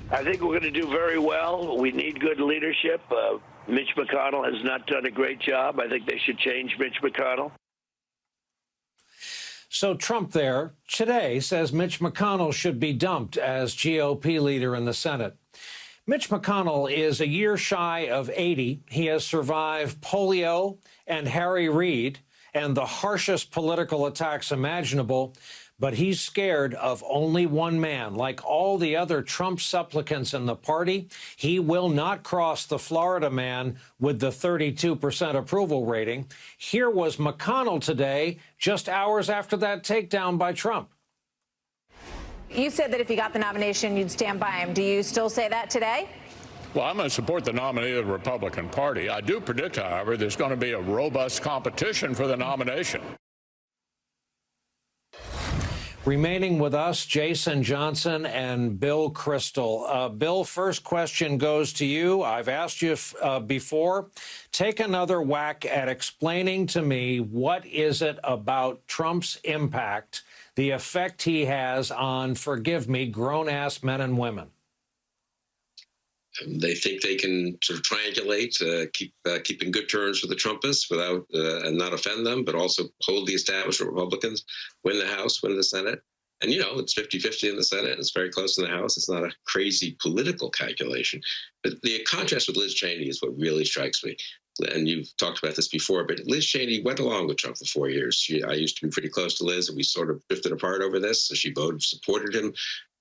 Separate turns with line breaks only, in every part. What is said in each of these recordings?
I think we're going to do very well. We need good leadership. Mitch McConnell has not done a great job. I think they should change Mitch McConnell.
So Trump there today says Mitch McConnell should be dumped as GOP leader in the Senate. Mitch McConnell is a year shy of 80. He has survived polio and Harry Reid and the harshest political attacks imaginable. But he's scared of only one man. Like all the other Trump supplicants in the party, he will not cross the Florida man with the 32% approval rating. Here was McConnell today, just hours after that takedown by Trump.
You said that if he got the nomination, you'd stand by him. Do you still say that today?
Well, I'm going to support the nominee of the Republican Party. I do predict, however, there's going to be a robust competition for the nomination.
Remaining with us, Jason Johnson and Bill Kristol. Bill, first question goes to you. I've asked you before. Take another whack at explaining to me what is it about Trump's impact, the effect he has on, forgive me, grown-ass men and women.
They think they can sort of triangulate, keep in good terms with the Trumpists without and not offend them, but also hold the establishment Republicans, win the House, win the Senate. And, you know, it's 50-50 in the Senate. It's very close in the House. It's not a crazy political calculation. But the contrast with Liz Cheney is what really strikes me. And you've talked about this before, but Liz Cheney went along with Trump for 4 years. I used to be pretty close to Liz, and we sort of drifted apart over this. So she supported him.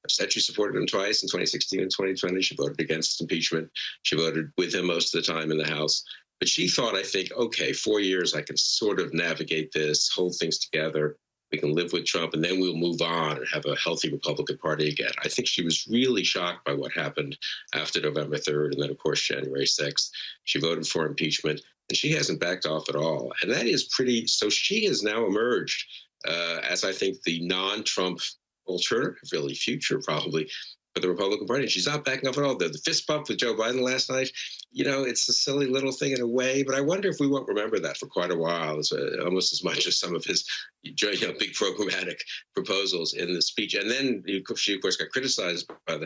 Said she supported him twice in 2016 and 2020. She voted against impeachment. She voted with him most of the time in the House. But she thought, I think, okay, 4 years, I can sort of navigate this, hold things together. We can live with Trump, and then we'll move on and have a healthy Republican Party again. I think she was really shocked by what happened after November 3rd and then, of course, January 6th. She voted for impeachment, and she hasn't backed off at all. And that is pretty – so she has now emerged as, I think, the non-Trump alternative, really future probably, for the Republican Party. She's not backing up at all. The fist bump with Joe Biden last night, you know, it's a silly little thing in a way, but I wonder if we won't remember that for quite a while, almost as much as some of his big programmatic proposals in the speech. And then she, of course, got criticized by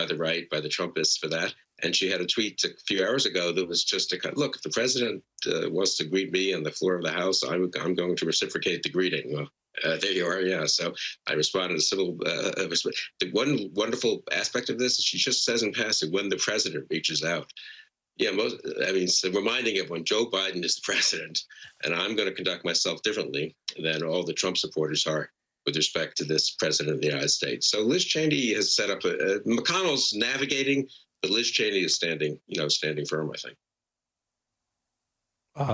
the right, by the Trumpists for that. And she had a tweet a few hours ago that was just look, if the president wants to greet me on the floor of the House, I'm going to reciprocate the greeting. Well, there you are. Yeah. So I responded to civil. The one wonderful aspect of this is she just says in passing when the president reaches out. Yeah. So reminding everyone Joe Biden is the president, and I'm going to conduct myself differently than all the Trump supporters are with respect to this president of the United States. So Liz Cheney has set up McConnell's navigating, but Liz Cheney is standing firm, I think.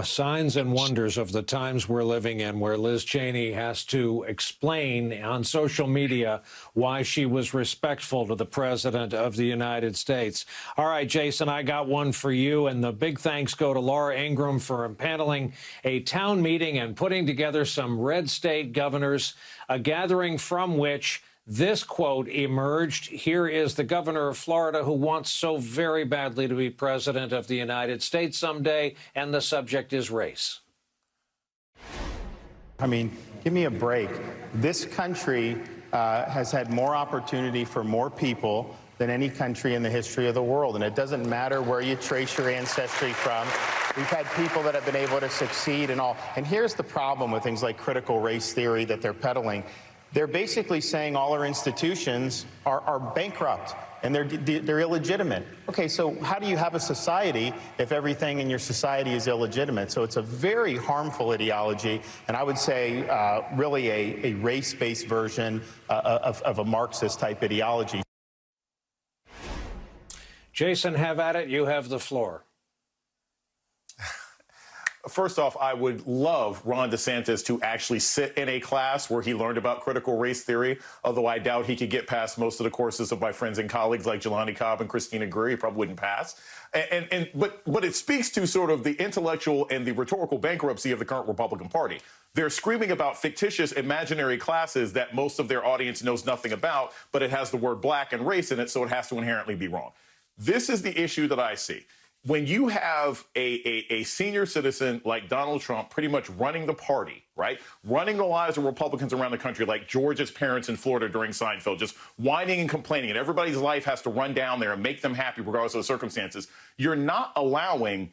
Signs and wonders of the times we're living in, where Liz Cheney has to explain on social media why she was respectful to the president of the United States. All right, Jason, I got one for you, and the big thanks go to Laura Ingraham for impaneling a town meeting and putting together some red state governors, a gathering from which this quote emerged. Here is the governor of Florida who wants so very badly to be president of the United States someday, and the subject is race.
I mean, give me a break. This country has had more opportunity for more people than any country in the history of the world, and it doesn't matter where you trace your ancestry from. We've had people that have been able to succeed and all. And here's the problem with things like critical race theory that they're peddling. They're basically saying all our institutions are bankrupt and they're illegitimate. Okay, so how do you have a society if everything in your society is illegitimate? So it's a very harmful ideology, and I would say really a race-based version of a Marxist-type ideology.
Jason, have at it. You have the floor.
First off, I would love Ron DeSantis to actually sit in a class where he learned about critical race theory, although I doubt he could get past most of the courses of my friends and colleagues like Jelani Cobb and Christina Greer. He probably wouldn't pass. But it speaks to sort of the intellectual and the rhetorical bankruptcy of the current Republican Party. They're screaming about fictitious imaginary classes that most of their audience knows nothing about, but it has the word black and race in it, so it has to inherently be wrong. This is the issue that I see. when you have a senior citizen like Donald Trump pretty much running the party, right? Running the lives of Republicans around the country, like George's parents in Florida during Seinfeld, just whining and complaining, and everybody's life has to run down there and make them happy regardless of the circumstances. You're not allowing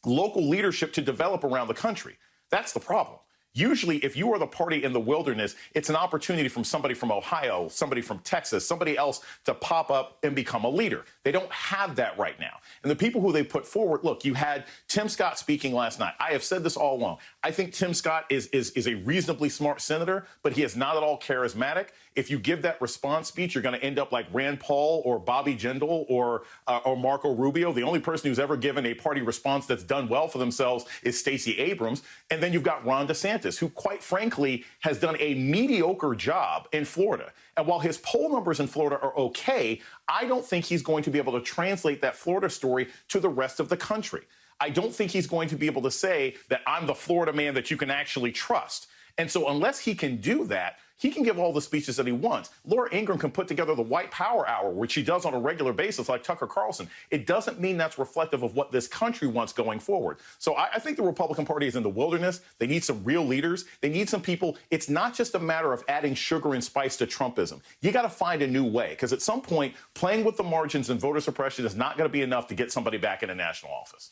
local leadership to develop around the country. That's the problem. Usually, if you are the party in the wilderness, it's an opportunity from somebody from Ohio, somebody from Texas, somebody else to pop up and become a leader. They don't have that right now. And the people who they put forward, look, you had Tim Scott speaking last night. I have said this all along. I think Tim Scott is a reasonably smart senator, but he is not at all charismatic. If you give that response speech, you're going to end up like Rand Paul or Bobby Jindal or Marco Rubio. The only person who's ever given a party response that's done well for themselves is Stacey Abrams. And then you've got Ron DeSantis, who quite frankly has done a mediocre job in Florida. And while his poll numbers in Florida are okay, I don't think he's going to be able to translate that Florida story to the rest of the country. I don't think he's going to be able to say that I'm the Florida man that you can actually trust. And so unless he can do that, he can give all the speeches that he wants. Laura Ingraham can put together the White Power Hour, which she does on a regular basis, like Tucker Carlson. It doesn't mean that's reflective of what this country wants going forward. So I think the Republican Party is in the wilderness. They need some real leaders. They need some people. It's not just a matter of adding sugar and spice to Trumpism. You got to find a new way, because at some point, playing with the margins and voter suppression is not going to be enough to get somebody back in a national office.